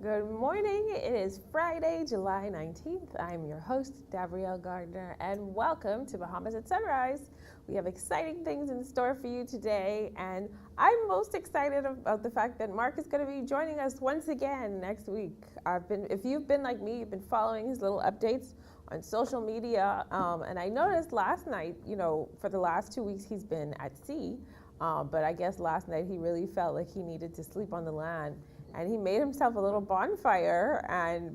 Good morning. It is Friday, July 19th. I'm your host, Davriel Gardner, and welcome to Bahamas at Sunrise. We have exciting things in store for you today, and I'm most excited about the fact that Mark is going to be joining us once again next week. If you've been like me, you've been following his little updates on social media, and I noticed last night, for the last 2 weeks he's been at sea, but I guess last night he really felt like he needed to sleep on the land. And he made himself a little bonfire,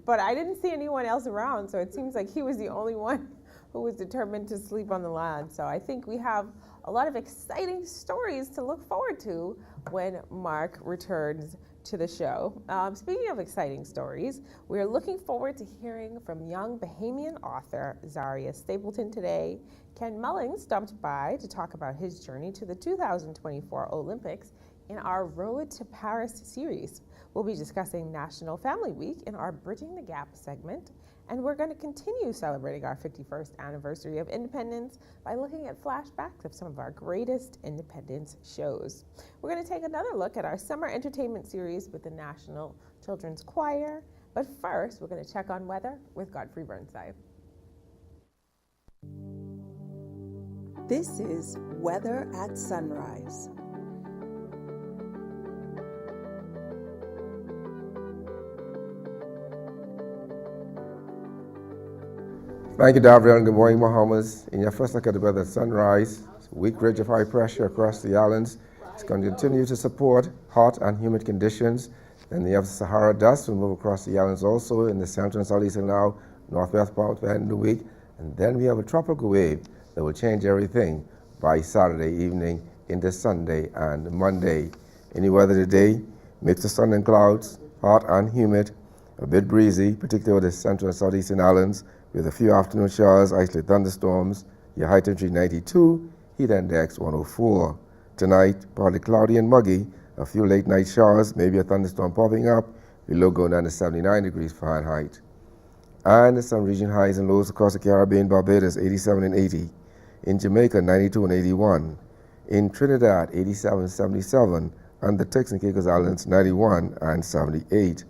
but I didn't see anyone else around, so it seems like he was the only one who was determined to sleep on the land. So I think we have a lot of exciting stories to look forward to when Mark returns to the show. Speaking of exciting stories, we're looking forward to hearing from young Bahamian author Zaria Stapleton today. Ken Mullings stopped by to talk about his journey to the 2024 Olympics in our Road to Paris series. We'll be discussing National Family Week in our Bridging the Gap segment, and we're going to continue celebrating our 51st anniversary of independence by looking at flashbacks of some of our greatest independence shows. We're going to take another look at our summer entertainment series with the National Children's Choir, but first we're going to check on weather with Godfrey Burnside. This is Weather at Sunrise. Thank you, Davriel, and good morning, Bahamas. In your first look at the weather at sunrise, weak ridge of high pressure across the islands. It's going to continue to support hot and humid conditions. Then you have Sahara dust will move across the islands also in the central and southeastern now, northwest part by the end of the week. And then we have a tropical wave that will change everything by Saturday evening into Sunday and Monday. Any weather today, mix of sun and clouds, hot and humid, a bit breezy, particularly over the central and southeastern islands, with a few afternoon showers, isolated thunderstorms. Your high temperature 92, heat index 104. Tonight, partly cloudy and muggy, a few late night showers, maybe a thunderstorm popping up, your low going down to 79 degrees Fahrenheit. And some region highs and lows across the Caribbean, Barbados 87 and 80. In Jamaica 92 and 81. In Trinidad 87 77. And the Turks and Caicos Islands 91 and 78.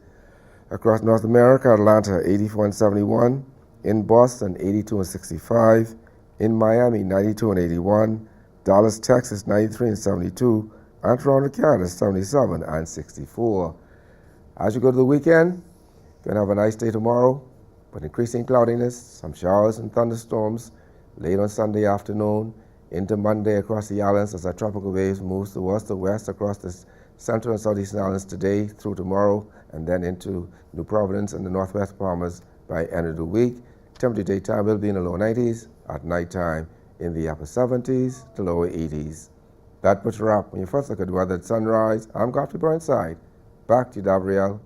Across North America, Atlanta 84 and 71. In Boston, 82 and 65. In Miami, 92 and 81. Dallas, Texas, 93 and 72. And Toronto, Canada, 77 and 64. As you go to the weekend, you're going to have a nice day tomorrow, but increasing cloudiness, some showers and thunderstorms late on Sunday afternoon into Monday across the islands as our tropical waves moves towards the west across the central and southeastern islands today through tomorrow, and then into New Providence and the northwest Bahamas by end of the week. Temperature daytime will be in the low 90s, at nighttime in the upper 70s to lower 80s. That puts a wrap when you first look at the weather at sunrise. I'm Godfrey Burnside. Back to you, Davriel.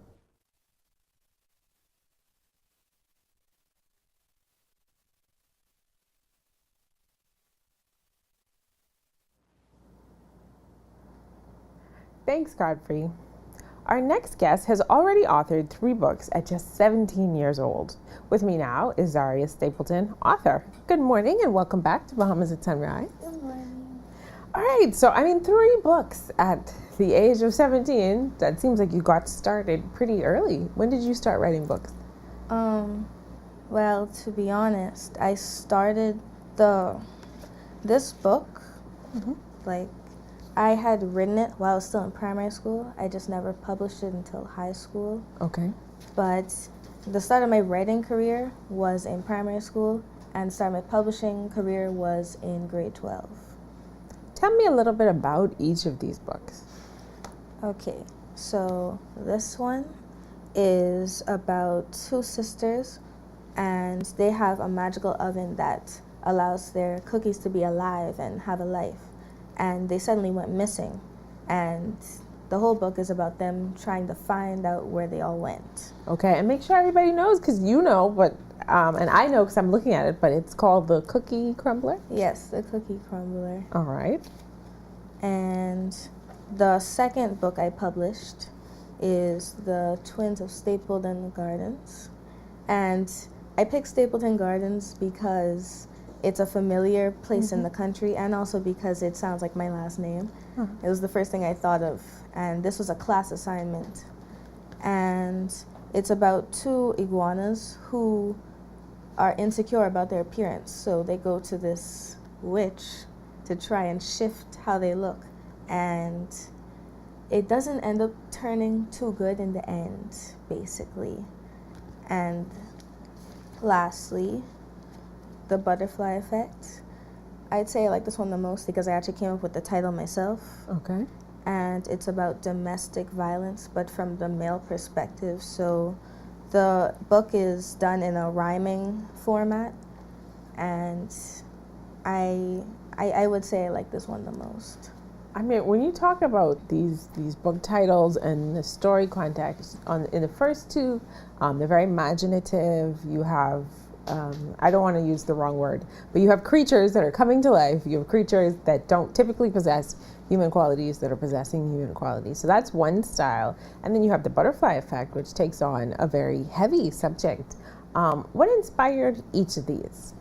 Thanks, Godfrey. Our next guest has already authored 3 books at just 17 years old. With me now is Zaria Stapleton, author. Good morning and welcome back to Bahamas at Sunrise. Good morning. All right, so 3 books at the age of 17. That seems like you got started pretty early. When did you start writing books? Well, to be honest, I started this book, I had written it while I was still in primary school. I just never published it until high school. Okay. But the start of my writing career was in primary school, and the start of my publishing career was in grade 12. Tell me a little bit about each of these books. Okay, so this one is about 2 sisters, and they have a magical oven that allows their cookies to be alive and have a life. And they suddenly went missing, and the whole book is about them trying to find out where they all went. Okay, and make sure everybody knows, because you know, but and I know because I'm looking at it, but it's called The Cookie Crumbler? Yes, The Cookie Crumbler. All right. And the second book I published is The Twins of Stapleton Gardens. And I picked Stapleton Gardens because it's a familiar place in the country, and also because it sounds like my last name. It was the first thing I thought of, and this was a class assignment. And it's about two iguanas who are insecure about their appearance. So they go to this witch to try and shift how they look. And it doesn't end up turning too good in the end, basically. And lastly, the butterfly effect. I'd say I like this one the most because I actually came up with the title myself. Okay. And it's about domestic violence, but from the male perspective. So the book is done in a rhyming format, and I would say I like this one the most. I mean, when you talk about these book titles and the story context, in the first two, they're very imaginative. You have, I don't want to use the wrong word, but you have creatures that are coming to life. You have creatures that don't typically possess human qualities that are possessing human qualities. So that's one style. And then you have the butterfly effect, which takes on a very heavy subject. What inspired each of these?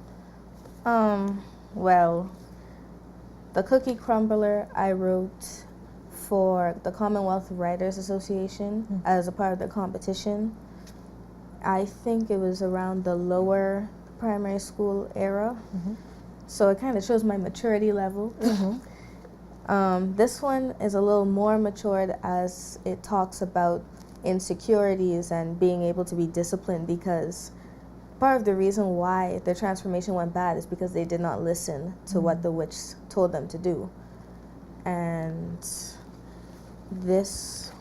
Well, the Cookie Crumbler I wrote for the Commonwealth Writers Association as a part of the competition. I think it was around the lower primary school era. So it kind of shows my maturity level. This one is a little more matured as it talks about insecurities and being able to be disciplined, because part of the reason why the transformation went bad is because they did not listen to what the witch told them to do. And this,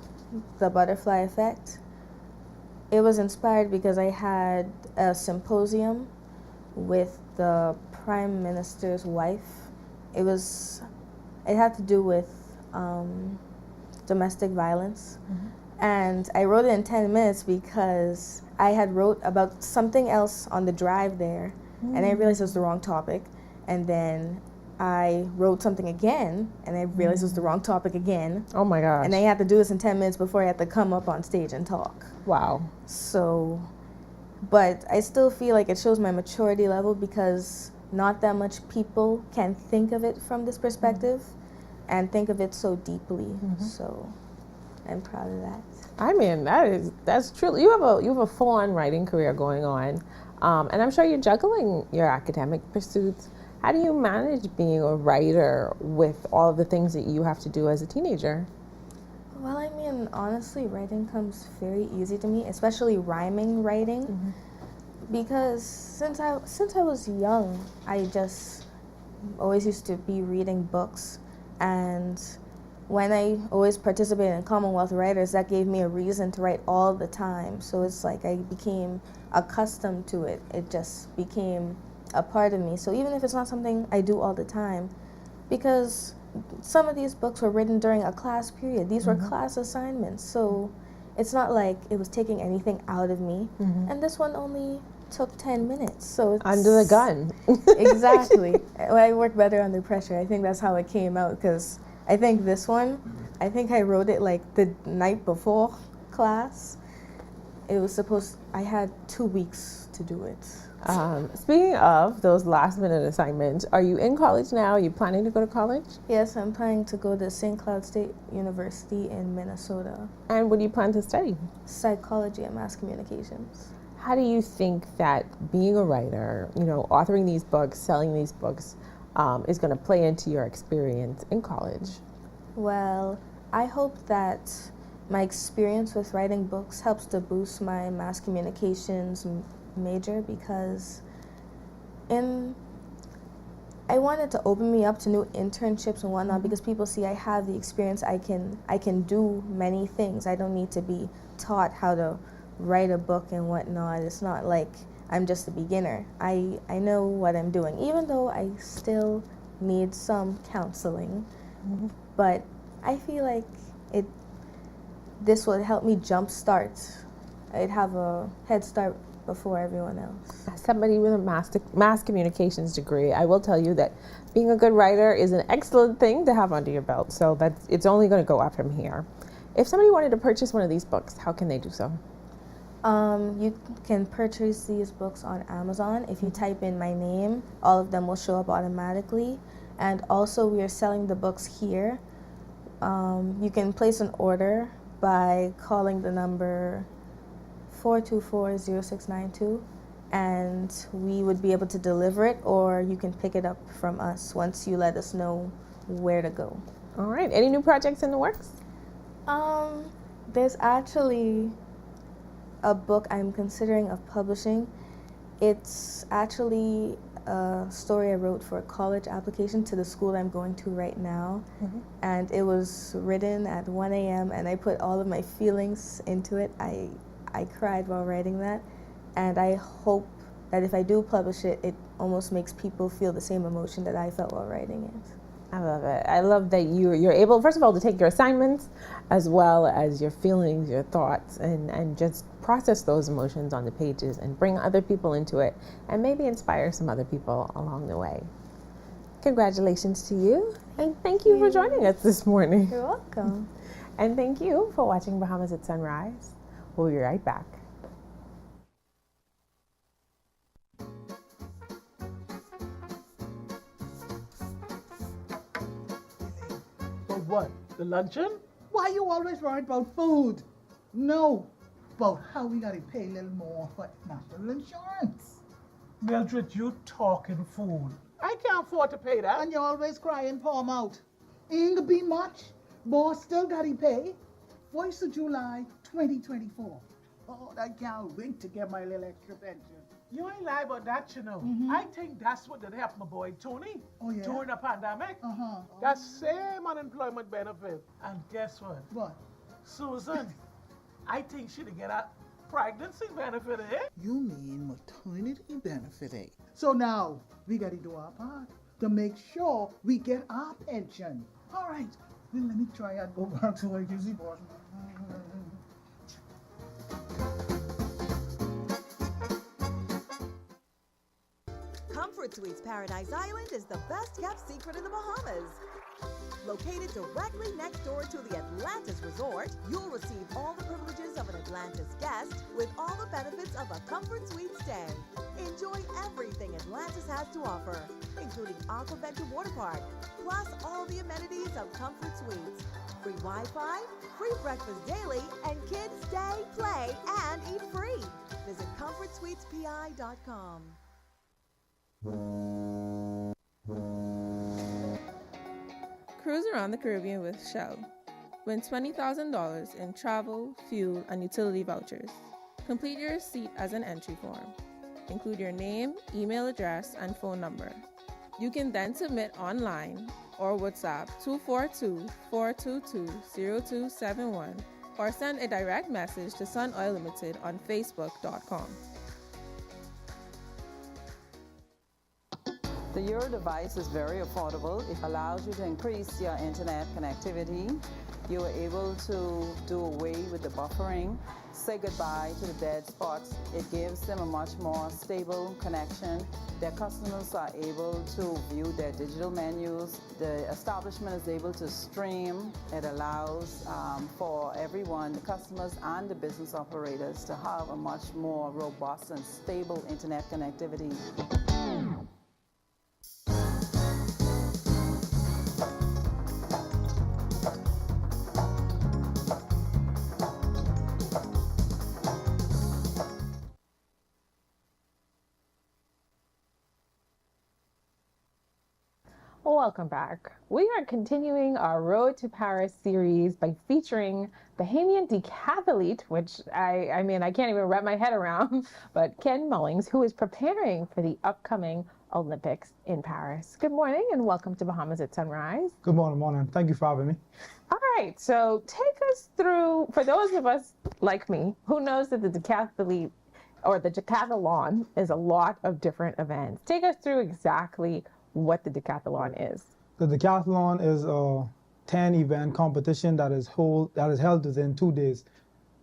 the butterfly effect, it was inspired because I had a symposium with the Prime Minister's wife. It had to do with domestic violence. And I wrote it in 10 minutes because I had wrote about something else on the drive there, and I realized it was the wrong topic. And then I wrote something again, and I realized it was the wrong topic again. Oh my gosh. And I had to do this in 10 minutes before I had to come up on stage and talk. Wow. So, but I still feel like it shows my maturity level because not that much people can think of it from this perspective and think of it so deeply. So I'm proud of that. I mean, that's true. You have a full-on writing career going on, and I'm sure you're juggling your academic pursuits. How do you manage being a writer with all of the things that you have to do as a teenager? Well, I mean, honestly, writing comes very easy to me, especially rhyming writing, because since I was young, I just always used to be reading books, and when I always participated in Commonwealth Writers, that gave me a reason to write all the time. So it's like I became accustomed to it. It just became a part of me. So even if it's not something I do all the time, because some of these books were written during a class period. These were class assignments. So it's not like it was taking anything out of me. And this one only took 10 minutes. So it's Under the gun. Exactly. I work better under pressure. I think that's how it came out, because I think this one, I think I wrote it like the night before class. I had 2 weeks to do it. Speaking of those last-minute assignments, are you in college now? Are you planning to go to college? Yes, I'm planning to go to St. Cloud State University in Minnesota. And what do you plan to study? Psychology and mass communications. How do you think that being a writer, authoring these books, selling these books, is going to play into your experience in college? Well, I hope that my experience with writing books helps to boost my mass communications major, because I wanted to open me up to new internships and whatnot, because people see I have the experience. I can do many things. I don't need to be taught how to write a book and whatnot. It's not like I'm just a beginner. I know what I'm doing, even though I still need some counseling. But I feel like this would help me jumpstart. I'd have a head start before everyone else. As somebody with a mass communications degree, I will tell you that being a good writer is an excellent thing to have under your belt. So it's only going to go up from here. If somebody wanted to purchase one of these books, how can they do so? You can purchase these books on Amazon. If you type in my name, all of them will show up automatically. And also, we are selling the books here. You can place an order by calling the number 424-0692, and we would be able to deliver it, or you can pick it up from us once you let us know where to go. All right. Any new projects in the works? There's actually a book I'm considering of publishing. It's actually a story I wrote for a college application to the school I'm going to right now. And it was written at 1 a.m. and I put all of my feelings into it. I cried while writing that, and I hope that if I do publish it, it almost makes people feel the same emotion that I felt while writing it. I love it. I love that you're able, first of all, to take your assignments as well as your feelings, your thoughts, and just process those emotions on the pages and bring other people into it and maybe inspire some other people along the way. Congratulations to you, and thank you for joining us this morning. You're welcome. And thank you for watching Bahamas at Sunrise. We'll be right back. But what? The luncheon? Why you always worried about food? No, about how we gotta pay a little more for national insurance. Mildred, you talking fool. I can't afford to pay that. And you're always crying, palm out. Ain't gonna be much. Boss still gotta pay. 1st of July, 2024. Oh, I can't wait to get my little extra pension. You ain't lie about that, you know. I think that's what did help my boy Tony during the pandemic. That same unemployment benefit. And guess what? What? Susan, I think she'd get a pregnancy benefit, eh? You mean maternity benefit, eh? So now, we gotta do our part to make sure we get our pension. All right, well, let me try and go back to my busy boss. Comfort Suites Paradise Island is the best kept secret in the Bahamas. Located directly next door to the Atlantis Resort, you'll receive all the privileges of an Atlantis guest with all the benefits of a Comfort Suite stay. Enjoy everything Atlantis has to offer, including Aquaventure Water Park, plus all the amenities of Comfort Suites. Free Wi-Fi, free breakfast daily, and kids stay, play, and eat free. Visit ComfortSuitesPI.com. Cruise around the Caribbean with Shell. Win $20,000 in travel, fuel, and utility vouchers. Complete your receipt as an entry form. Include your name, email address, and phone number. You can then submit online or WhatsApp 242-422-0271 or send a direct message to Sun Oil Limited on Facebook.com. The Euro device is very affordable. It allows you to increase your internet connectivity. You are able to do away with the buffering, say goodbye to the dead spots. It gives them a much more stable connection. Their customers are able to view their digital menus. The establishment is able to stream. It allows for everyone, the customers and the business operators, to have a much more robust and stable internet connectivity. Welcome back. We are continuing our Road to Paris series by featuring Bahamian decathlete, which I mean, I can't even wrap my head around, but Ken Mullings, who is preparing for the upcoming Olympics in Paris. Good morning and welcome to Bahamas at Sunrise. Good morning. Thank you for having me. All right, so take us through, for those of us like me, who knows that the decathlete or the decathlon is a lot of different events. Take us through exactly what the decathlon is. The decathlon is a 10-event competition that is held within 2 days.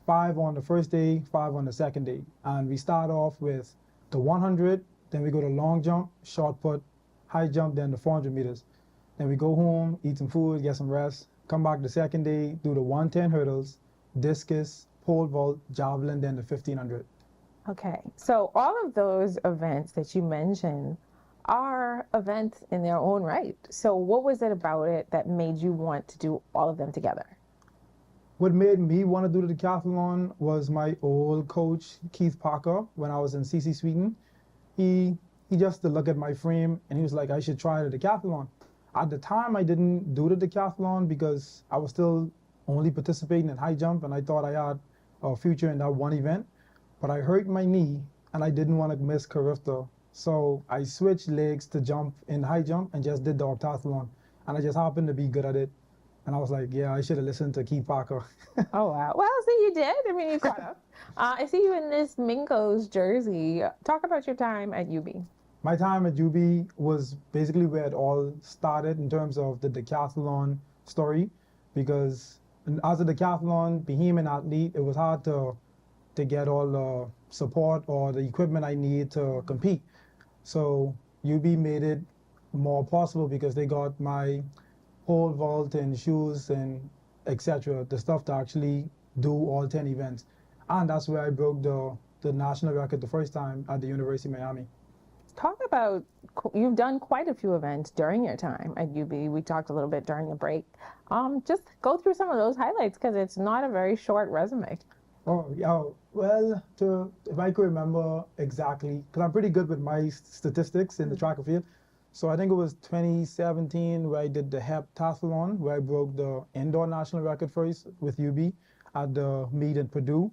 5 on the first day, 5 on the second day. And we start off with the 100, then we go to long jump, short put, high jump, then the 400 meters. Then we go home, eat some food, get some rest, come back the second day, do the 110 hurdles, discus, pole vault, javelin, then the 1500. Okay, so all of those events that you mentioned are events in their own right. So what was it about it that made you want to do all of them together? What made me want to do the decathlon was my old coach, Keith Parker, when I was in CC Sweden. He just to look at my frame and he was like, I should try the decathlon. At the time, I didn't do the decathlon because I was still only participating in high jump and I thought I had a future in that one event. But I hurt my knee and I didn't want to miss Carifta. So I switched legs to jump in high jump and just did the octathlon. And I just happened to be good at it. And I was like, yeah, I should have listened to Keith Parker. Oh, wow. Well, see, you did. I mean, you caught up. I see you in this Minko's jersey. Talk about your time at UB. My time at UB was basically where it all started in terms of the decathlon story, because as a decathlon Bahamian athlete, it was hard to get all the support or the equipment I need to compete. So UB made it more possible because they got my pole vault and shoes and etc. The stuff to actually do all 10 events. And that's where I broke the national record the first time at the University of Miami. Talk about, you've done quite a few events during your time at UB. We talked a little bit during the break. Just go through some of those highlights because it's not a very short resume. Oh, yeah. Well, if I could remember exactly, because I'm pretty good with my statistics in the track and field. So I think it was 2017 where I did the heptathlon, where I broke the indoor national record first with UB at the meet in Purdue.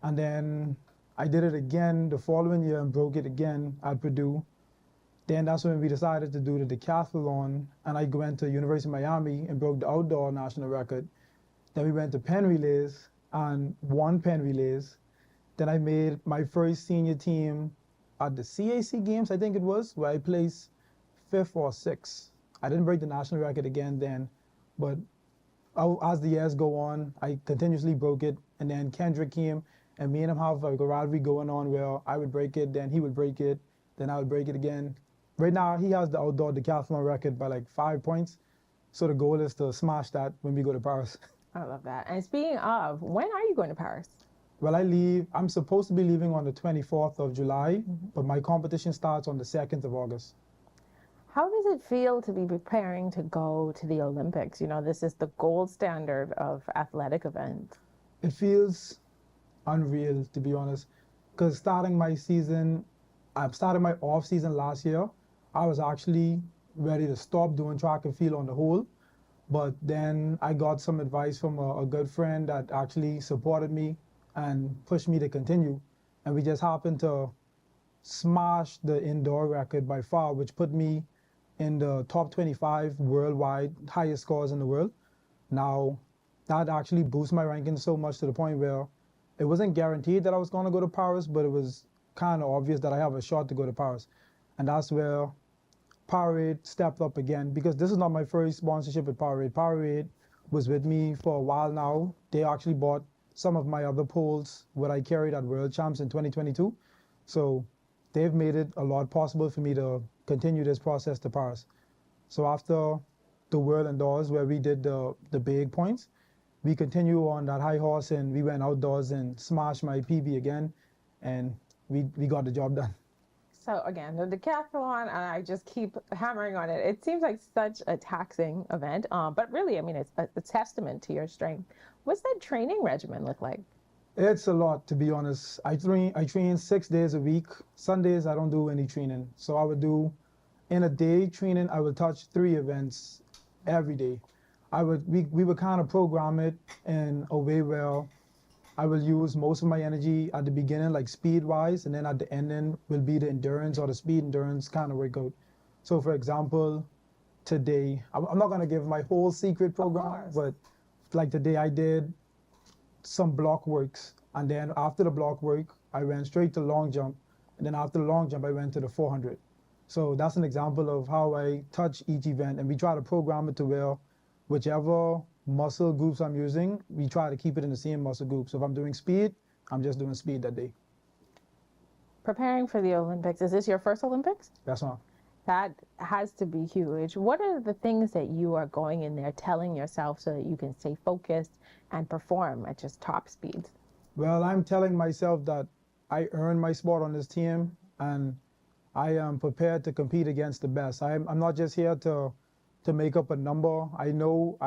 And then I did it again the following year and broke it again at Purdue. Then that's when we decided to do the decathlon, and I went to University of Miami and broke the outdoor national record. Then we went to pen relays and won pen relays. Then I made my first senior team at the CAC games, I think it was, where I placed 5th or 6th. I didn't break the national record again then, but as the years go on, I continuously broke it. And then Kendrick came, and me and him have like a rivalry going on where I would break it, then he would break it, then I would break it again. Right now, he has the outdoor decathlon record by like 5 points. So the goal is to smash that when we go to Paris. I love that. And speaking of, when are you going to Paris? Well, I'm supposed to be leaving on the 24th of July, but my competition starts on the 2nd of August. How does it feel to be preparing to go to the Olympics? You know, this is the gold standard of athletic events. It feels unreal, to be honest, because starting my season, I started my off season last year. I was actually ready to stop doing track and field on the whole, but then I got some advice from a good friend that actually supported me and pushed me to continue, and we just happened to smash the indoor record by far, which put me in the top 25 worldwide, highest scores in the world. Now, that actually boosted my ranking so much to the point where it wasn't guaranteed that I was going to go to Paris, but it was kind of obvious that I have a shot to go to Paris. And that's where Powerade stepped up again, because this is not my first sponsorship with Powerade. Powerade was with me for a while now. They actually bought some of my other poles, what I carried at World Champs in 2022. So they've made it a lot possible for me to continue this process to Paris. So after the World Indoors, where we did the big points, we continue on that high horse and we went outdoors and smashed my PB again, and we got the job done. So again, the decathlon, and I just keep hammering on it. It seems like such a taxing event, but really, I mean, it's a testament to your strength. What's that training regimen look like? It's a lot, to be honest. I train 6 days a week. Sundays, I don't do any training. So I would do, in a day training, I would touch 3 events every day. We would kind of program it in a way where I will use most of my energy at the beginning, like speed-wise, and then at the ending will be the endurance or the speed endurance kind of workout. So for example, today, I'm not gonna give my whole secret program, but like today I did some block works, and then after the block work, I went straight to long jump, and then after the long jump, I went to the 400. So that's an example of how I touch each event, and we try to program it to where whichever muscle groups I'm using, we try to keep it in the same muscle group. So if I'm doing speed, I'm just doing speed that day. Preparing for the Olympics, is this your first Olympics? That's all. That has to be huge. What are the things that you are going in there telling yourself so that you can stay focused and perform at just top speeds? Well, I'm telling myself that I earned my spot on this team, and I am prepared to compete against the best. I'm not just here to make up a number. I know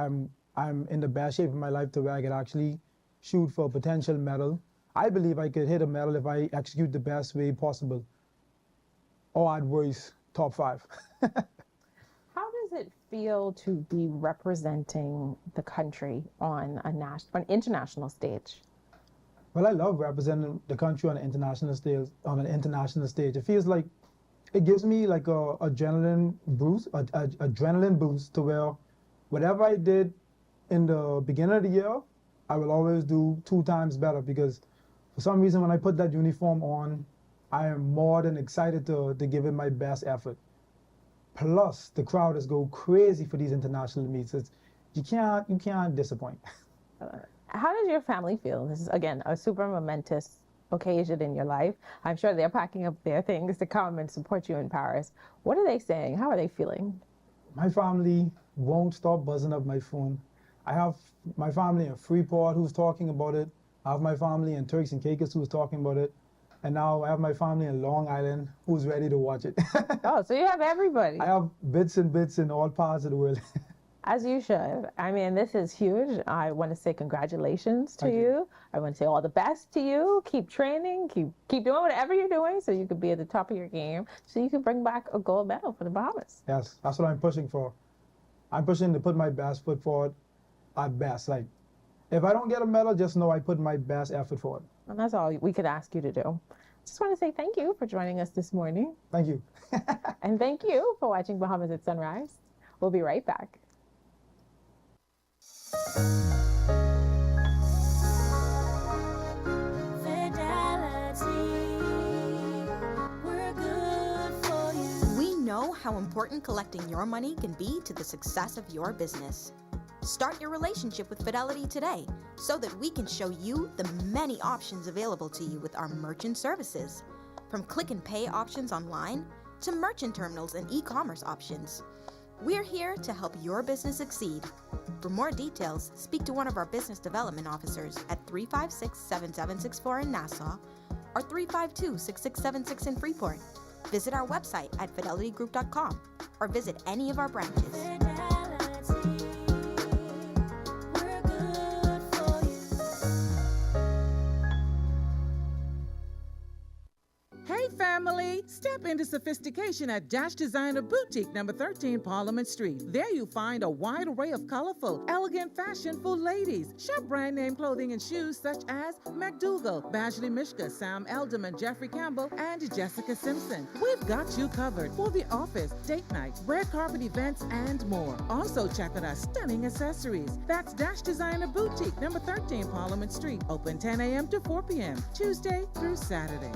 I'm in the best shape of my life to where I could actually shoot for a potential medal. I believe I could hit a medal if I execute the best way possible, or at worst, top 5. How does it feel to be representing the country on an international stage? Well, I love representing the country on an international stage. It feels like it gives me like a adrenaline boost to where whatever I did in the beginning of the year, I will always do 2 times better, because for some reason when I put that uniform on, I am more than excited to give it my best effort. Plus, the crowd is go crazy for these international meets. You can't disappoint. How does your family feel? This is, again, a super momentous occasion in your life. I'm sure they're packing up their things to come and support you in Paris. What are they saying? How are they feeling? My family won't stop buzzing up my phone. I have my family in Freeport who's talking about it. I have my family in Turks and Caicos who's talking about it. And now I have my family in Long Island who's ready to watch it. Oh, so you have everybody. I have bits and bits in all parts of the world. As you should. I mean, this is huge. I want to say congratulations to you. I want to say all the best to you. Keep training. Keep doing whatever you're doing so you could be at the top of your game, so you can bring back a gold medal for the Bahamas. Yes, that's what I'm pushing for. I'm pushing to put my best foot forward at best. Like, if I don't get a medal, just know I put my best effort forward. And that's all we could ask you to do. Just want to say thank you for joining us this morning. Thank you. And thank you for watching Bahamas at Sunrise. We'll be right back. We know how important collecting your money can be to the success of your business. Start your relationship with Fidelity today so that we can show you the many options available to you with our merchant services. From click and pay options online to merchant terminals and e-commerce options. We're here to help your business succeed. For more details, speak to one of our business development officers at 356-7764 in Nassau or 352-6676 in Freeport. Visit our website at fidelitygroup.com or visit any of our branches. Hey family, step into sophistication at Dash Designer Boutique, number 13 Parliament Street. There you'll find a wide array of colorful, elegant fashion for ladies. Shop brand name clothing and shoes such as McDougal, Badgley Mishka, Sam Elderman, Jeffrey Campbell, and Jessica Simpson. We've got you covered for the office, date night, red carpet events, and more. Also check out our stunning accessories. That's Dash Designer Boutique, number 13 Parliament Street. Open 10 a.m. to 4 p.m., Tuesday through Saturday.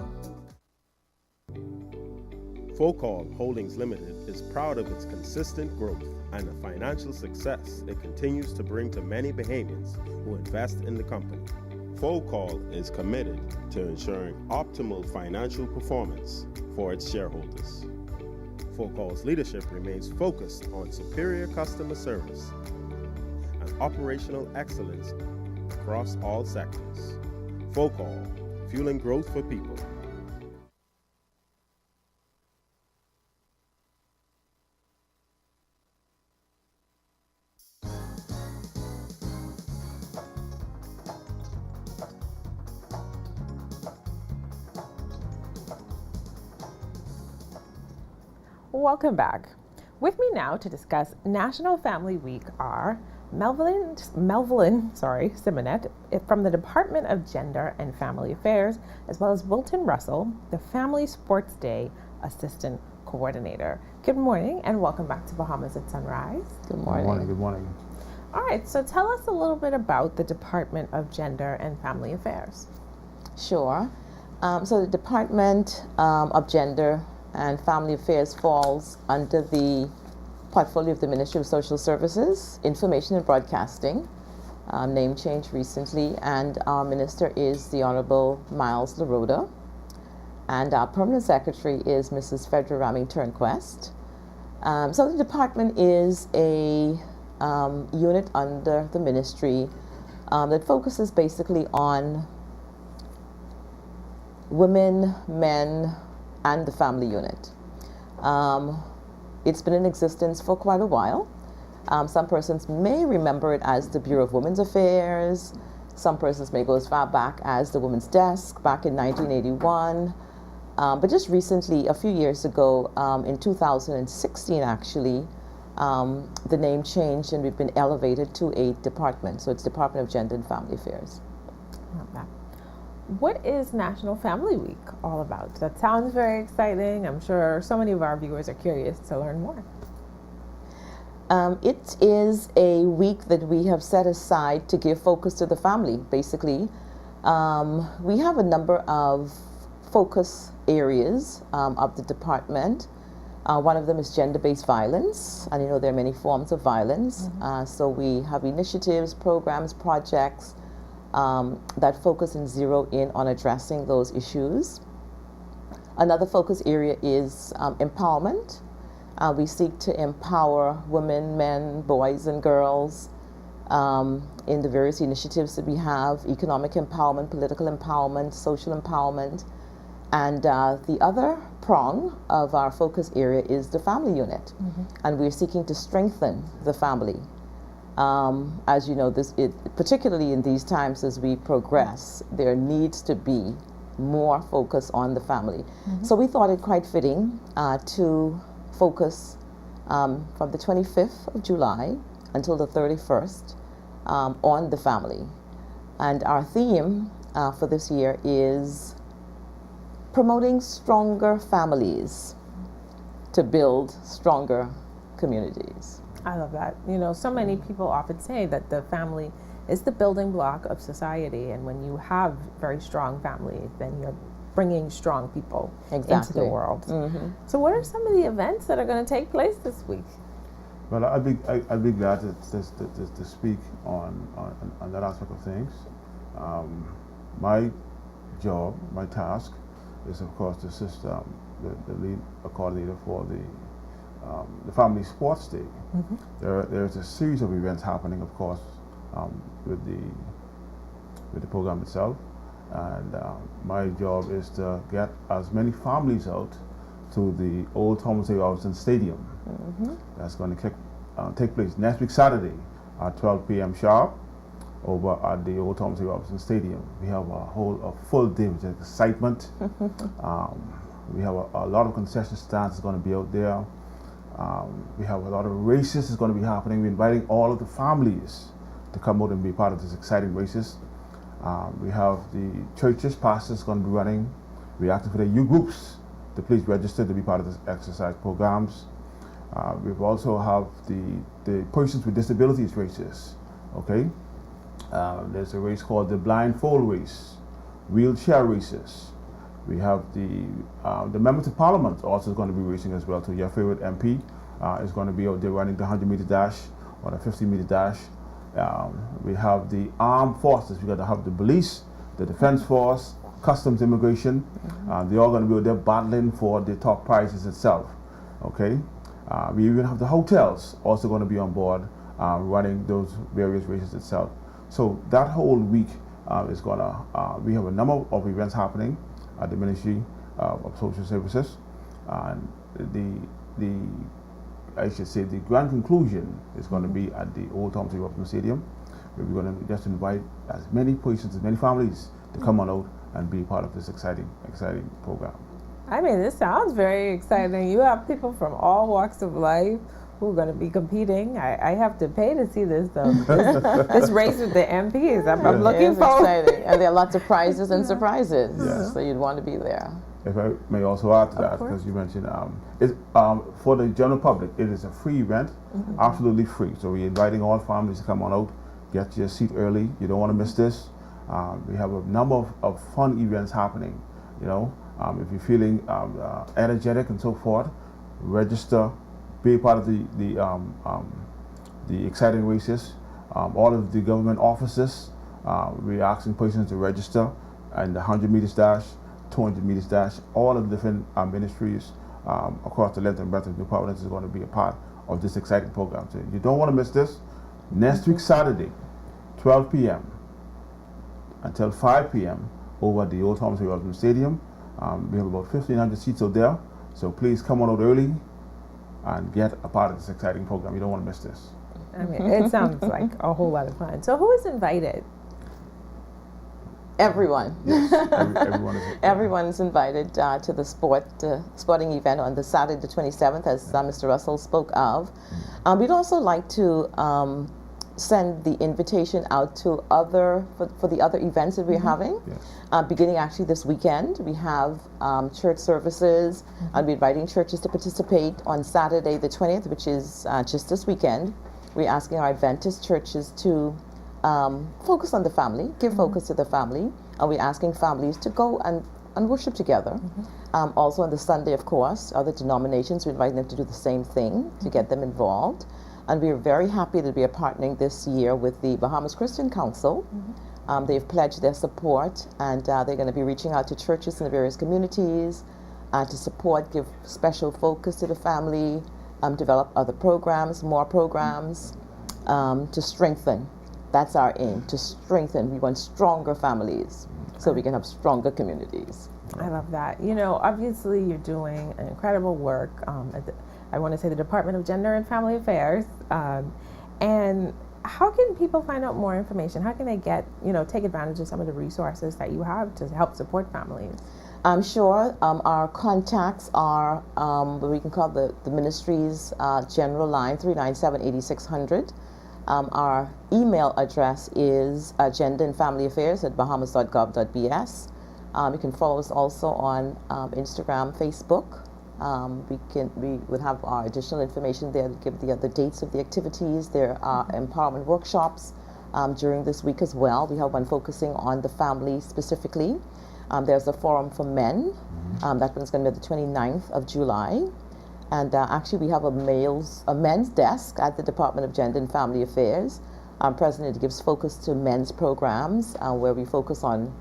Focal Holdings Limited is proud of its consistent growth and the financial success it continues to bring to many Bahamians who invest in the company. Focal is committed to ensuring optimal financial performance for its shareholders. Focal's leadership remains focused on superior customer service and operational excellence across all sectors. Focal, fueling growth for people. Welcome back. With me now to discuss National Family Week are Melvelyn, Symonette from the Department of Gender and Family Affairs, as well as Wilton Russell, the Family Sports Day Assistant Coordinator. Good morning and welcome back to Bahamas at Sunrise. Good morning. Good morning. All right, so tell us a little bit about the Department of Gender and Family Affairs. Sure. So the Department of Gender and Family Affairs falls under the portfolio of the Ministry of Social Services, Information and Broadcasting, name change recently, and our minister is the Honorable Miles LaRoda, and our permanent secretary is Mrs. Fedra Raming Turnquest. So the department is a unit under the ministry that focuses basically on women, men, and the family unit. It's been in existence for quite a while. Some persons may remember it as the Bureau of Women's Affairs. Some persons may go as far back as the Women's Desk back in 1981. But just recently, a few years ago, in 2016 actually, the name changed and we've been elevated to a department. So it's Department of Gender and Family Affairs. Okay. What is National Family Week all about? That sounds very exciting. I'm sure so many of our viewers are curious to learn more. It is a week that we have set aside to give focus to the family, basically. We have a number of focus areas of the department. One of them is gender-based violence, and you know there are many forms of violence. So we have initiatives, programs, projects that focus and zero in on addressing those issues. Another focus area is empowerment. We seek to empower women, men, boys, and girls in the various initiatives that we have: economic empowerment, political empowerment, social empowerment. And the other prong of our focus area is the family unit. And we're seeking to strengthen the family. As you know, particularly in these times as we progress, there needs to be more focus on the family. So we thought it quite fitting to focus from the 25th of July until the 31st on the family. And our theme for this year is promoting stronger families to build stronger communities. I love that. You know, so many people often say that the family is the building block of society, and when you have very strong families, then you're bringing strong people into the world. So what are some of the events that are going to take place this week? Well, I'd be glad to speak on that aspect of things. My job, my task, is of course to assist the lead coordinator for the Family Sports Day. There's a series of events happening, of course, with the program itself, and my job is to get as many families out to the old Thomas A. Robinson Stadium. That's going to take place next week Saturday at 12 p.m. sharp over at the old Thomas A. Robinson Stadium. We have a full day with excitement. We have a lot of concession stands that's going to be out there. We have a lot of races that's going to be happening. We're inviting all of the families to come out and be part of this exciting races. We have the churches, pastors going to be running. We're asking for the youth groups to please register to be part of this exercise programs. We also have the persons with disabilities races. Okay, there's a race called the blindfold race, wheelchair races. We have the members of parliament also going to be racing as well. So your favorite MP is going to be out there running the 100-meter dash or the 50-meter dash. We have the armed forces. We got to have the police, the defense force, customs, immigration. They're all going to be out there battling for the top prizes itself. Okay. We even have the hotels also going to be on board running those various races itself. So that whole week is going to, we have a number of events happening at the Ministry of Social Services. And I should say the grand conclusion is going to be at the old Thomas A. Robinson Stadium. We're going to just invite as many persons, as many families to come on out and be part of this exciting program. I mean, this sounds very exciting. You have people from all walks of life who are going to be competing. I have to pay to see this, though. This race with the MPs. I'm looking forward. Exciting. And there are lots of prizes and surprises, so you'd want to be there. If I may also add to that, because you mentioned, for the general public, it is a free event, absolutely free. So we're inviting all families to come on out, get your seat early. You don't want to miss this. We have a number of fun events happening. You know, if you're feeling energetic and so forth, register, be part of the exciting races. All of the government offices, we're asking persons to register, and the 100 meters dash, 200 meters dash, all of the different ministries across the length and breadth of New Providence is going to be a part of this exciting program. So you don't want to miss this. Next week Saturday, 12 p.m. until 5 p.m. over at the old Thomas A. Robinson Stadium. We have about 1,500 seats out there, so please come on out early and get a part of this exciting program. You don't want to miss this. I mean, it sounds like a whole lot of fun. So who is invited? Everyone. Yes, everyone is Everyone is invited to the sporting event on the Saturday the 27th, as Mr. Russell spoke of. We'd also like to send the invitation out to for the other events that we're having. Yes. Beginning actually this weekend, we have church services, and we're inviting churches to participate on Saturday the 20th, which is just this weekend. We're asking our Adventist churches to focus on the family, give focus to the family, and we're asking families to go and worship together. Also on the Sunday, of course, other denominations, we invite them to do the same thing to get them involved. And we are very happy that we are partnering this year with the Bahamas Christian Council. They've pledged their support, and they're going to be reaching out to churches in the various communities to support, give special focus to the family, develop other programs, more programs, to strengthen. That's our aim, to strengthen. We want stronger families so we can have stronger communities. I love that. You know, obviously you're doing an incredible work at I want to say the Department of Gender and Family Affairs. And how can people find out more information? How can they get, take advantage of some of the resources that you have to help support families? I'm sure our contacts are what we can call the ministry's general line, 397-8600. Our email address is genderandfamilyaffairs@bahamas.gov.bs. You can follow us also on Instagram, Facebook. We would have our additional information there to give the other dates of the activities. There are empowerment workshops during this week as well. We have one focusing on the family specifically. There's a forum for men. That one's going to be the 29th of July. And actually, we have a men's desk at the Department of Gender and Family Affairs. President gives focus to men's programs where we focus on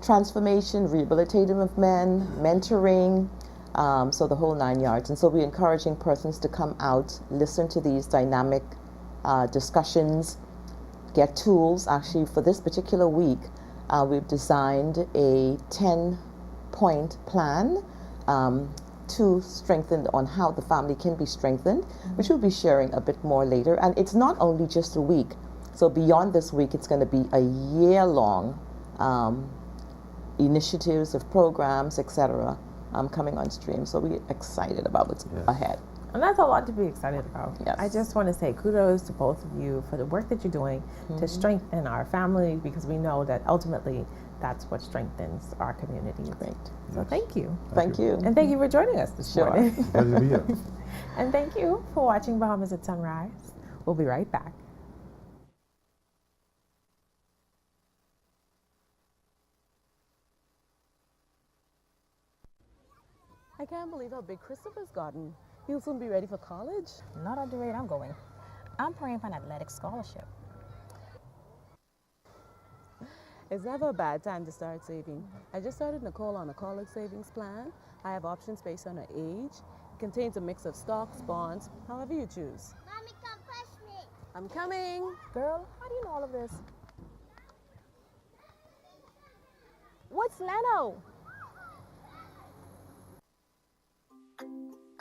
transformation, rehabilitating of men, mentoring, so the whole 9 yards. And so we're encouraging persons to come out, listen to these dynamic discussions, get tools. Actually, for this particular week, we've designed a 10-point plan to strengthen on how the family can be strengthened, which we'll be sharing a bit more later. And it's not only just a week. So beyond this week, it's going to be a year-long initiatives of programs, etc., coming on stream. So we're excited about what's ahead. And that's a lot to be excited about. Yes. I just want to say kudos to both of you for the work that you're doing to strengthen our family, because we know that ultimately that's what strengthens our community. Great. So thank you. Thank you. And thank you for joining us this morning. Pleasure to be here. And thank you for watching Bahamas at Sunrise. We'll be right back. I can't believe how big Christopher's gotten. He'll soon be ready for college. Not at the rate I'm going. I'm praying for an athletic scholarship. It's never a bad time to start saving. I just started Nicole on a college savings plan. I have options based on her age. It contains a mix of stocks, bonds, however you choose. Mommy, come push me. I'm coming. Girl, how do you know all of this? What's Leno?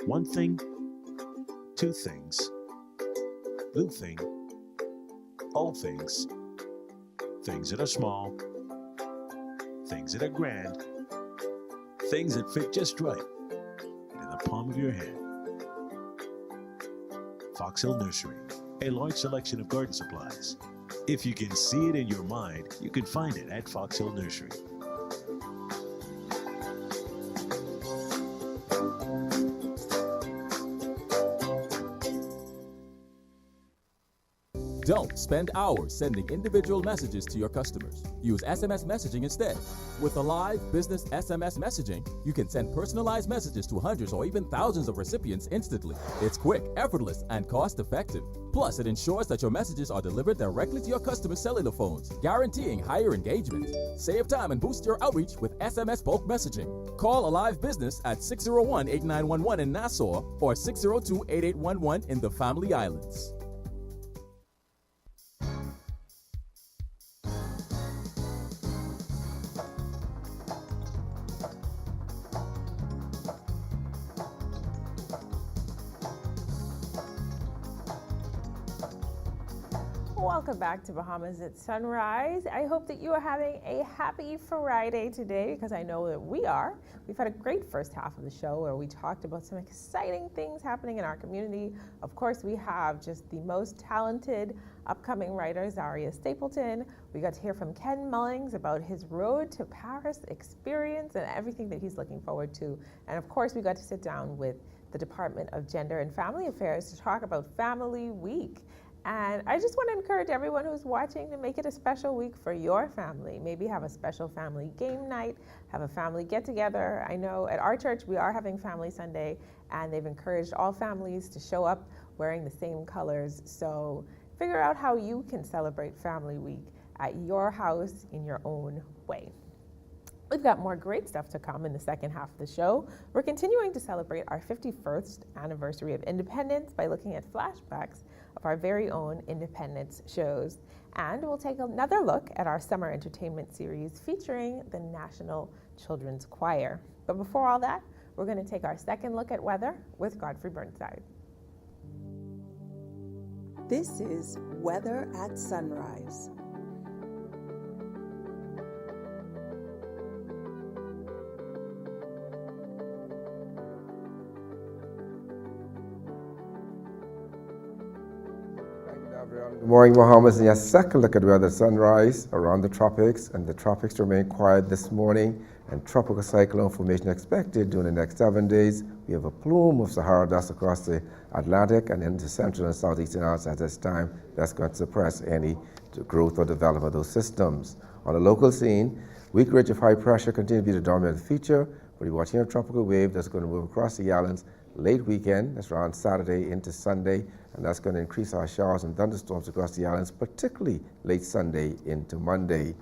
One thing, two things, blue thing, old things, things that are small, things that are grand, things that fit just right in the palm of your hand. Fox Hill Nursery, a large selection of garden supplies. If you can see it in your mind, you can find it at Fox Hill Nursery. Don't spend hours sending individual messages to your customers. Use SMS messaging instead. With Alive Business SMS messaging, you can send personalized messages to hundreds or even thousands of recipients instantly. It's quick, effortless, and cost-effective. Plus, it ensures that your messages are delivered directly to your customers' cellular phones, guaranteeing higher engagement. Save time and boost your outreach with SMS bulk messaging. Call Alive Business at 601-8911 in Nassau or 602-8811 in the Family Islands. Welcome back to Bahamas at Sunrise. I hope that you are having a happy Friday today, because I know that we are. We've had a great first half of the show where we talked about some exciting things happening in our community. Of course, we have just the most talented upcoming writer, Zaria Stapleton. We got to hear from Ken Mullings about his Road to Paris experience and everything that he's looking forward to. And of course, we got to sit down with the Department of Gender and Family Affairs to talk about Family Week. And I just want to encourage everyone who's watching to make it a special week for your family. Maybe have a special family game night, have a family get together. I know at our church we are having Family Sunday, and they've encouraged all families to show up wearing the same colors. So figure out how you can celebrate Family Week at your house in your own way. We've got more great stuff to come in the second half of the show. We're continuing to celebrate our 51st anniversary of independence by looking at flashbacks of our very own independence shows. And we'll take another look at our summer entertainment series featuring the National Children's Choir. But before all that, we're going to take our second look at weather with Godfrey Burnside. This is Weather at Sunrise. Good morning, Bahamas, and your second look at weather at sunrise around the tropics, and the tropics remain quiet this morning, and tropical cyclone formation expected during the next 7 days. We have a plume of Sahara dust across the Atlantic and into central and southeastern United States at this time. That's going to suppress any growth or development of those systems. On the local scene, weak ridge of high pressure continues to be the dominant feature, but we're watching a tropical wave that's going to move across the islands late weekend. That's around Saturday into Sunday, and that's going to increase our showers and thunderstorms across the islands, particularly late Sunday into Monday.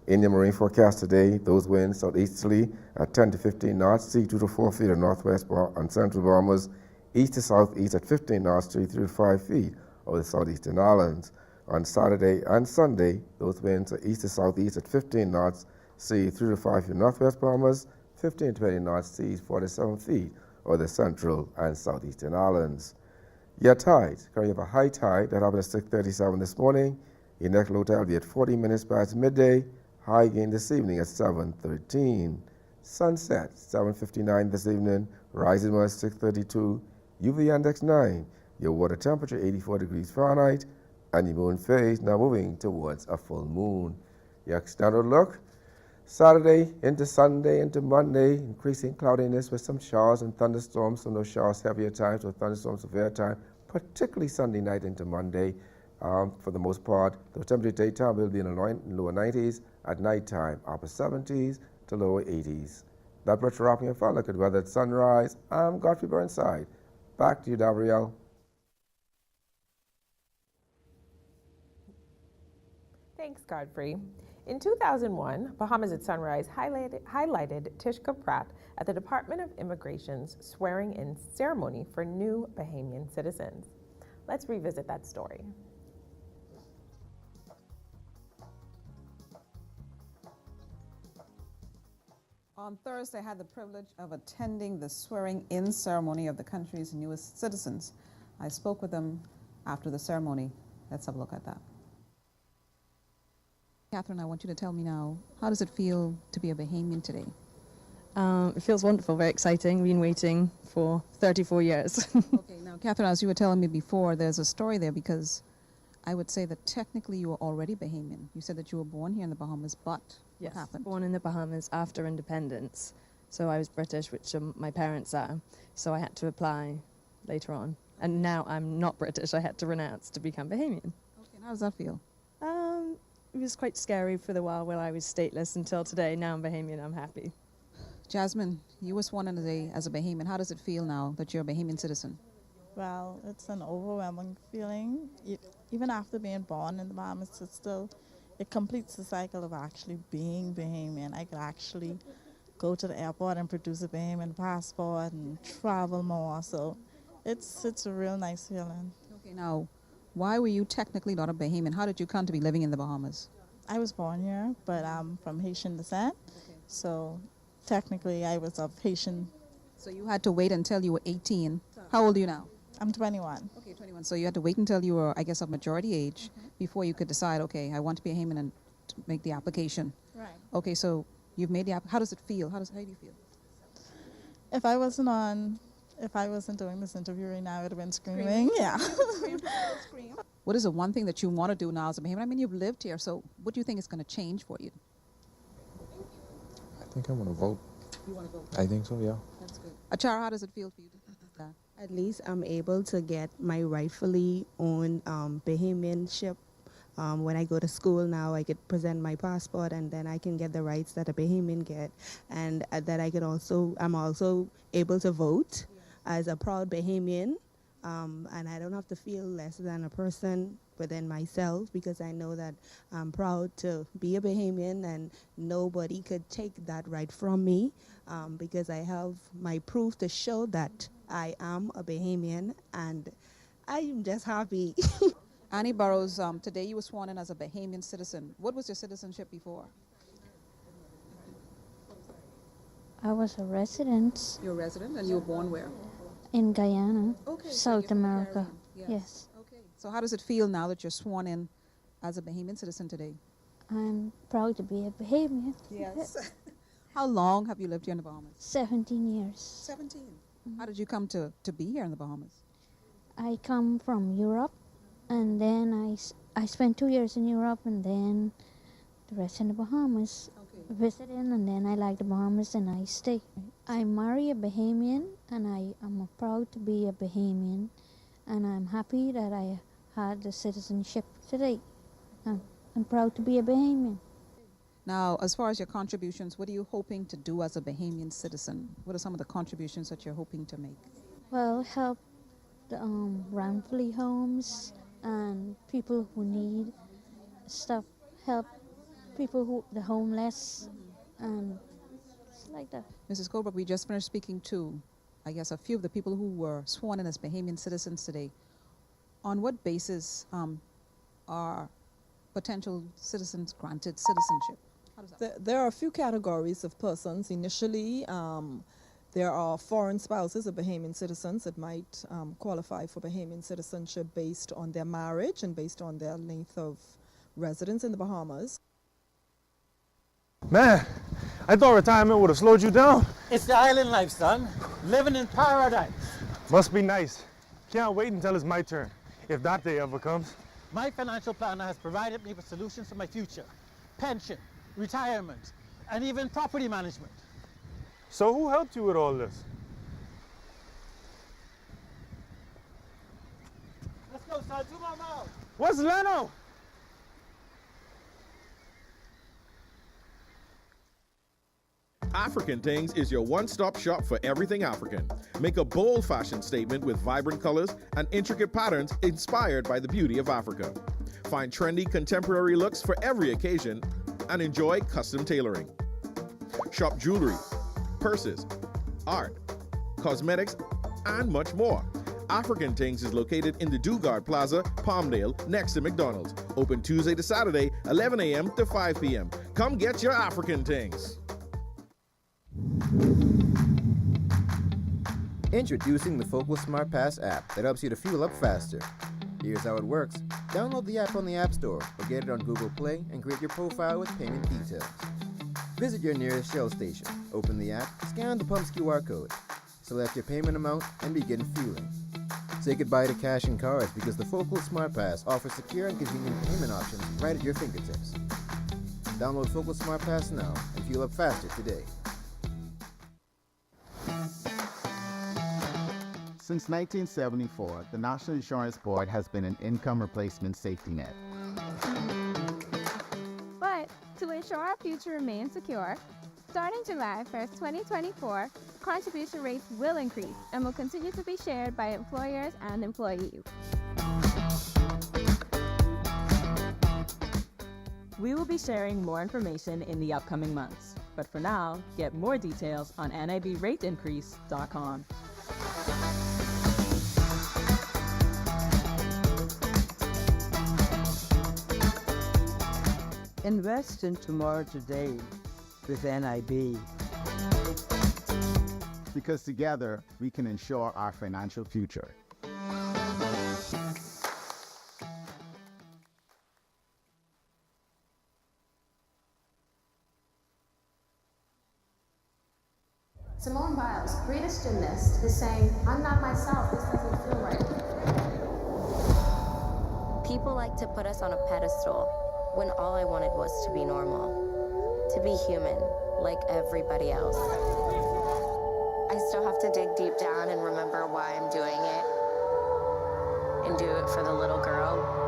In the marine forecast today, those winds southeasterly at 10 to 15 knots, sea 2 to 4 feet of northwest on central Bahamas, east to southeast at 15 knots, 3 to 5 feet over the southeastern islands. On Saturday and Sunday, those winds are east to southeast at 15 knots, sea 3 to 5 feet of northwest Bahamas, 15 to 20 knots, seas 47 feet over the central and southeastern islands. Your tides, currently have a high tide that happened at 6:37 this morning. Your next low tide will be at 40 minutes past midday. High again this evening at 7:13. Sunset, 7:59 this evening. Rising was 6:32. UV index 9. Your water temperature 84 degrees Fahrenheit. And your moon phase now moving towards a full moon. Your extended look. Saturday into Sunday into Monday, increasing cloudiness with some showers and thunderstorms. Some of those showers heavier times with thunderstorms severe time, particularly Sunday night into Monday. For the most part, the temperature daytime will be in the lower 90s, at nighttime upper 70s to lower 80s. That brought you wrapping your fun look at weather at sunrise. I'm Godfrey Burnside. Back to you, Gabrielle. Thanks, Godfrey. In 2001, Bahamas at Sunrise highlighted Tishka Pratt at the Department of Immigration's swearing-in ceremony for new Bahamian citizens. Let's revisit that story. On Thursday, I had the privilege of attending the swearing-in ceremony of the country's newest citizens. I spoke with them after the ceremony. Let's have a look at that. Catherine, I want you to tell me now, how does it feel to be a Bahamian today? It feels wonderful, very exciting. Been waiting for 34 years. Okay, now, Catherine, as you were telling me before, there's a story there because I would say that technically you were already Bahamian. You said that you were born here in the Bahamas, but Yes, what happened? born in the Bahamas after independence. So I was British, which my parents are. So I had to apply later on. And now I'm not British. I had to renounce to become Bahamian. Okay, how does that feel? It was quite scary for the while I was stateless until today. Now I'm Bahamian, I'm happy. Jasmine, you were sworn in as a Bahamian. How does it feel now that you're a Bahamian citizen? Well, it's an overwhelming feeling. Even after being born in the Bahamas, it completes the cycle of actually being Bahamian. I could actually go to the airport and produce a Bahamian passport and travel more. So it's a real nice feeling. Okay, now, why were you technically not a Bahamian? How did you come to be living in the Bahamas? I was born here, but I'm from Haitian descent. Okay. So technically I was of Haitian. So you had to wait until you were 18. How old are you now? I'm 21. Okay, 21. So you had to wait until you were, I guess, of majority age before you could decide, okay, I want to be a Bahamian and to make the application. Right. Okay, so you've made the app. How does it feel? How do you feel? If I wasn't doing this interview right now, I would have been screaming. Yeah. What is the one thing that you want to do now as a Bahamian? I mean, you've lived here, so what do you think is going to change for you? I think I want to vote. You want to vote? I think so, yeah. That's good. Achara, how does it feel for you to do that? At least I'm able to get my rightfully owned Bahamianship. When I go to school now, I could present my passport, and then I can get the rights that a Bahamian get, and that I'm also able to vote as a proud Bahamian, and I don't have to feel less than a person within myself, because I know that I'm proud to be a Bahamian, and nobody could take that right from me, because I have my proof to show that I am a Bahamian, and I'm just happy. Annie Burrows, today you were sworn in as a Bahamian citizen. What was your citizenship before? I was a resident. You're a resident, and you were born where? In Guyana, Okay, so South you're America. Yes. Yes. Okay. So how does it feel now that you're sworn in as a Bahamian citizen today? I'm proud to be a Bahamian. Yes. How long have you lived here in the Bahamas? 17 years. 17. How did you come to be here in the Bahamas? I come from Europe, and then I spent 2 years in Europe, and then the rest in the Bahamas. Visiting, and then I like the Bahamas, and I stay. I marry a Bahamian, and I am proud to be a Bahamian, and I'm happy that I had the citizenship today. I'm proud to be a Bahamian. Now, as far as your contributions, what are you hoping to do as a Bahamian citizen? What are some of the contributions that you're hoping to make? Well, help the wrongfully homes and people who need stuff. Help people the homeless, and it's like that. Mrs. Colbrook, we just finished speaking to, I guess, a few of the people who were sworn in as Bahamian citizens today. On what basis are potential citizens granted citizenship? How does that There are a few categories of persons. Initially, there are foreign spouses of Bahamian citizens that might qualify for Bahamian citizenship based on their marriage and based on their length of residence in the Bahamas. Man, I thought retirement would have slowed you down. It's the island life, son. Living in paradise. Must be nice. Can't wait until it's my turn, if that day ever comes. My financial planner has provided me with solutions for my future. Pension, retirement, and even property management. So who helped you with all this? Let's go, son. To my mouth. What's Leno? African Things is your one-stop shop for everything African. Make a bold fashion statement with vibrant colors and intricate patterns inspired by the beauty of Africa. Find trendy contemporary looks for every occasion and enjoy custom tailoring. Shop jewelry, purses, art, cosmetics, and much more. African Things is located in the Dugard Plaza, Palmdale, next to McDonald's. Open Tuesday to Saturday, 11 a.m. to 5 p.m. Come get your African Things. Introducing the Focal Smart Pass app that helps you to fuel up faster. Here's how it works. Download the app on the App Store or get it on Google Play and create your profile with payment details. Visit your nearest Shell station, open the app, scan the pump's QR code, select your payment amount, and begin fueling. Say goodbye to cash and cards because the Focal Smart Pass offers secure and convenient payment options right at your fingertips. Download Focal Smart Pass now and fuel up faster today. Since 1974, the National Insurance Board has been an income replacement safety net. But to ensure our future remains secure, starting July 1st, 2024, contribution rates will increase and will continue to be shared by employers and employees. We will be sharing more information in the upcoming months, but for now, get more details on nibrateincrease.com. Invest in tomorrow today with NIB. Because together we can ensure our financial future. Simone Biles, greatest gymnast, is saying, I'm not myself, this doesn't feel right. People like to put us on a pedestal when all I wanted was to be normal, to be human, like everybody else. I still have to dig deep down and remember why I'm doing it, and do it for the little girl.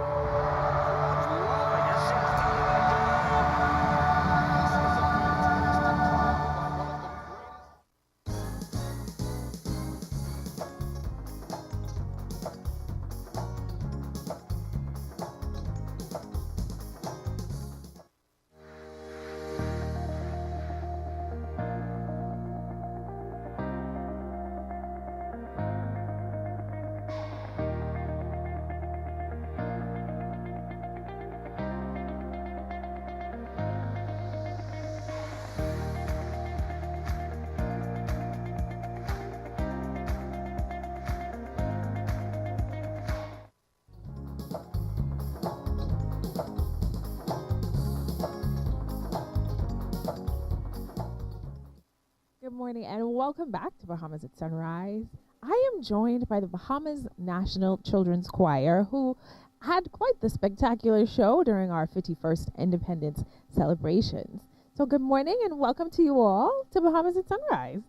Good morning and welcome back to Bahamas at Sunrise. I am joined by the Bahamas National Children's Choir, who had quite the spectacular show during our 51st Independence celebrations. So good morning and welcome to you all to Bahamas at Sunrise.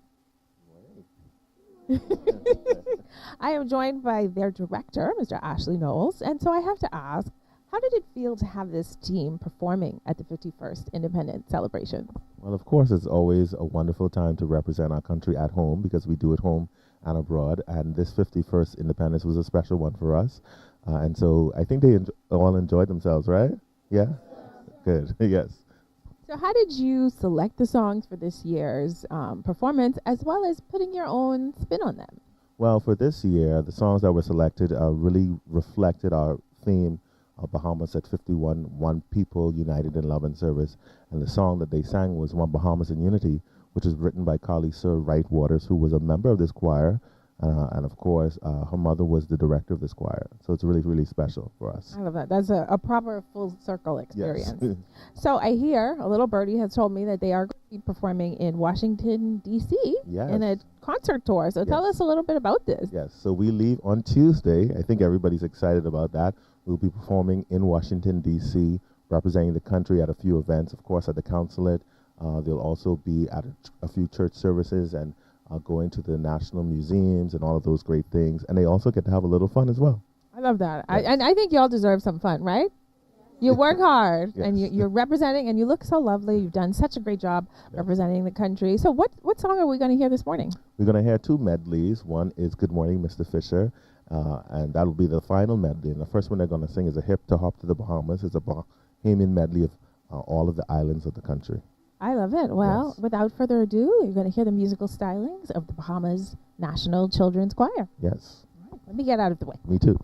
I am joined by their director, Mr. Ashley Knowles, and so I have to ask, how did it feel to have this team performing at the 51st Independence celebration? Well, of course, it's always a wonderful time to represent our country at home because we do it home and abroad. And this 51st Independence was a special one for us. And so I think they all enjoyed themselves, right? Yeah? Good. Yes. So how did you select the songs for this year's performance, as well as putting your own spin on them? Well, for this year, the songs that were selected really reflected our theme of Bahamas at 51, One People United in Love and Service. And the song that they sang was One Bahamas in Unity, which was written by colleague Sir Wright Waters, who was a member of this choir. And of course, her mother was the director of this choir. So it's really, really special for us. I love that. That's a proper full circle experience. Yes. So I hear a little birdie has told me that they are going to be performing in Washington, D.C. Yes. in a concert tour. So tell us a little bit about this. Yes, so we leave on Tuesday. I think everybody's excited about that. We'll be performing in Washington, D.C., representing the country at a few events, of course, at the consulate. They'll also be at a few church services and going to the national museums and all of those great things. And they also get to have a little fun as well. I love that. And I think y'all deserve some fun, right? You work hard and you're representing, and you look so lovely. You've done such a great job representing the country. So what song are we going to hear this morning? We're going to hear two medleys. One is Good Morning, Mr. Fisher. And that'll be the final medley. And the first one they're going to sing is a Hip to Hop to the Bahamas. It's a Bahamian medley of all of the islands of the country. I love it. Well, without further ado, you're going to hear the musical stylings of the Bahamas National Children's Choir. Yes. Right, let me get out of the way. Me too.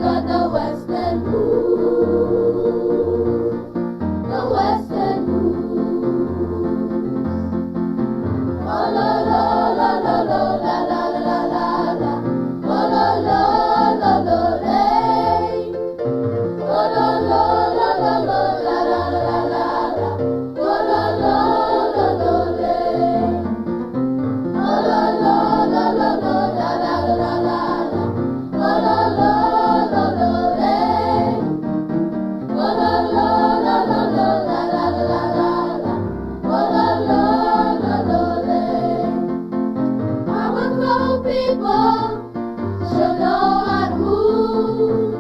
got the western blues, the western blues. Oh la la la la la la la la la la. Oh la la la la lay. Oh la la la la la la la la la. Oh la la la la lay. Oh la la la la la la la la la. Oh la la la la lay. Oh la la la la la la la la la. Oh la la la la lay. Our grown people should know how to move.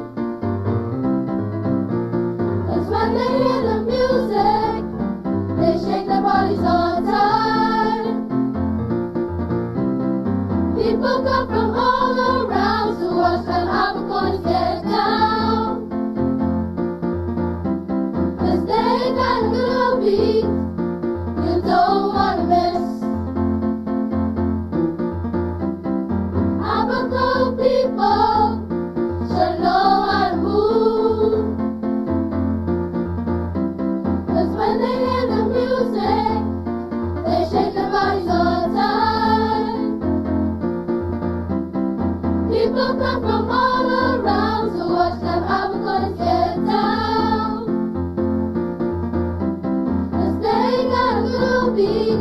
'Cause when they hear the music, they shake their bodies on time. People come from all around to watch them Africans get down. 'Cause they got a good beat you don't wanna miss. African people should know how to move. 'Cause when they hear the music, they shake their bodies all the time. People come from all around to watch them Africans get down. 'Cause they got a good beat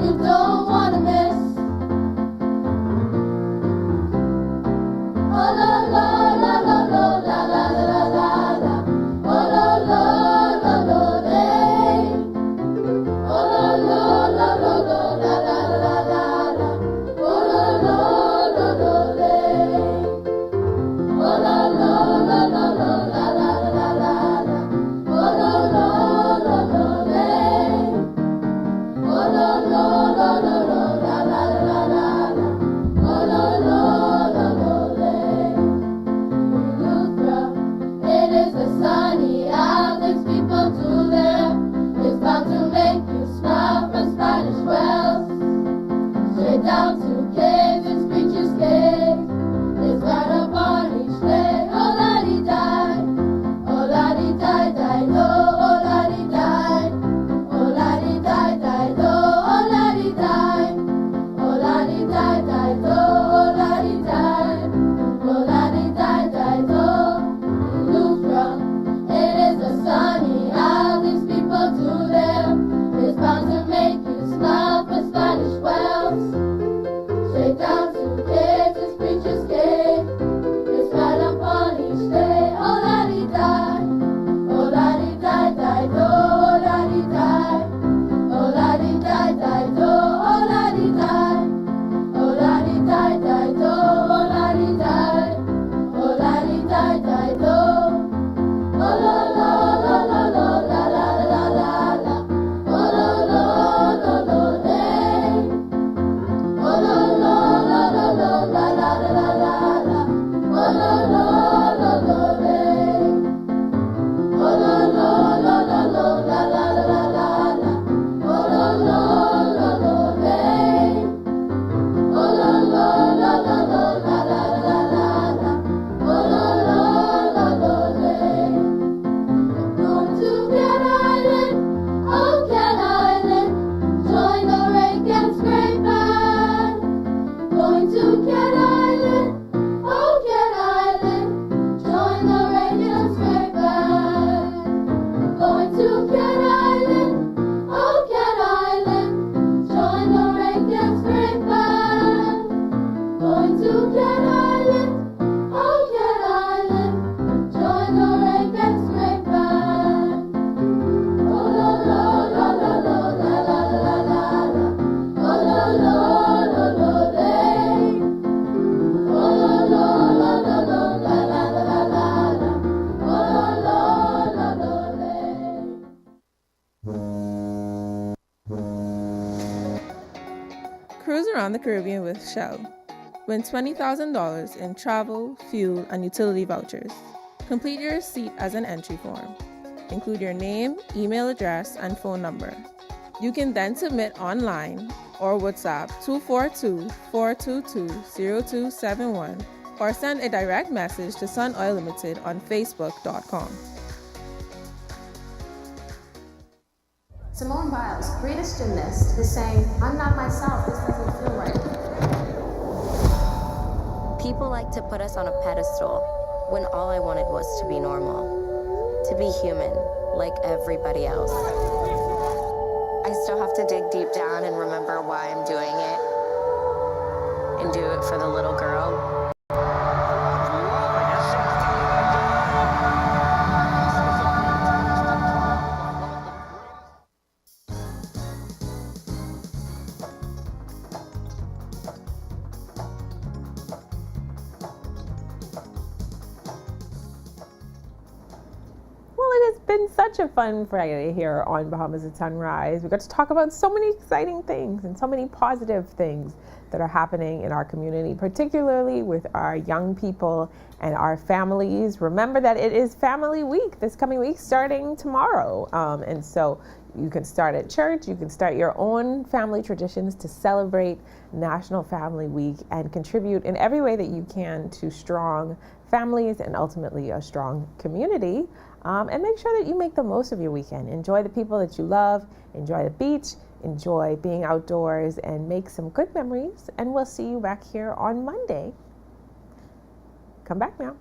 you don't wanna miss. Oh la la la la la la la la la la. Oh la la la la lay. Oh la la la la la la la la la la. Oh la la la la lay. Oh la la la la la la la la la la. Oh la la la la lay. Oh la la la la la la la la la la. Oh la la la la lay. It is a sunny out, things people do there. It's bound to make you smile from Spanish Wells. Straight down to caves, it's preacher's cave. It's right up on each day. Oh la-dee-die, oh la-dee-die, die, do, oh la-dee-die. Oh la-dee-die, die, do, oh la-dee-die. Oh la-dee-die, die, do, oh la-dee-die. Oh la-dee-die, die, do. It is a sunny out, these people do there. It's bound to make you smile for Spanish Wells. Straight down to kids, it's preacher's cave. It's right up on each day. Oh la-dee-die, oh la-dee-die, die, do, oh la-dee-die. Oh la-dee-die, die, do, oh la-dee-die. Oh la-dee-die, die, do, oh la-dee-die. Oh la-dee-die, die, do. Oh la la la la la la la la la la. Oh la la la la lay. Oh la la la la la la la la la la. Oh la la la la lay. Oh la la la la la la la la la la. Oh la la la la lay. Oh la la la la la la la la la la. Oh la la la la lay. Going to Cat Island, oh Cat Island, join the rake and scrape band. Going to Cat Island, oh Cat Island, join the rake and scrape band. Going to Cat Island, oh Cat Island, join the rake and scrape band. Going to Cat Island, oh Cat Island, join the rake and scrape band. Oh la la la la la la la la la la. Oh la la la la lay. Oh la la la la la la la la la la. Oh la la la la lay. Cruise around the Caribbean with Shell. Win $20,000 in travel, fuel, and utility vouchers. Complete your receipt as an entry form. Include your name, email address, and phone number. You can then submit online or WhatsApp 242-422-0271 or send a direct message to Sun Oil Limited on Facebook.com. Simone Biles, greatest gymnast, is saying, I'm not myself, this doesn't feel right. People like to put us on a pedestal when all I wanted was to be normal, to be human, like everybody else. I still have to dig deep down and remember why I'm doing it, and do it for the little girl. Been such a fun Friday here on Bahamas at Sunrise. We got to talk about so many exciting things and so many positive things that are happening in our community, particularly with our young people and our families. Remember that it is Family Week this coming week, starting tomorrow. And so you can start at church, you can start your own family traditions to celebrate National Family Week and contribute in every way that you can to strong families and ultimately a strong community. And make sure that you make the most of your weekend. Enjoy the people that you love, enjoy the beach, enjoy being outdoors, and make some good memories. And we'll see you back here on Monday. Come back now.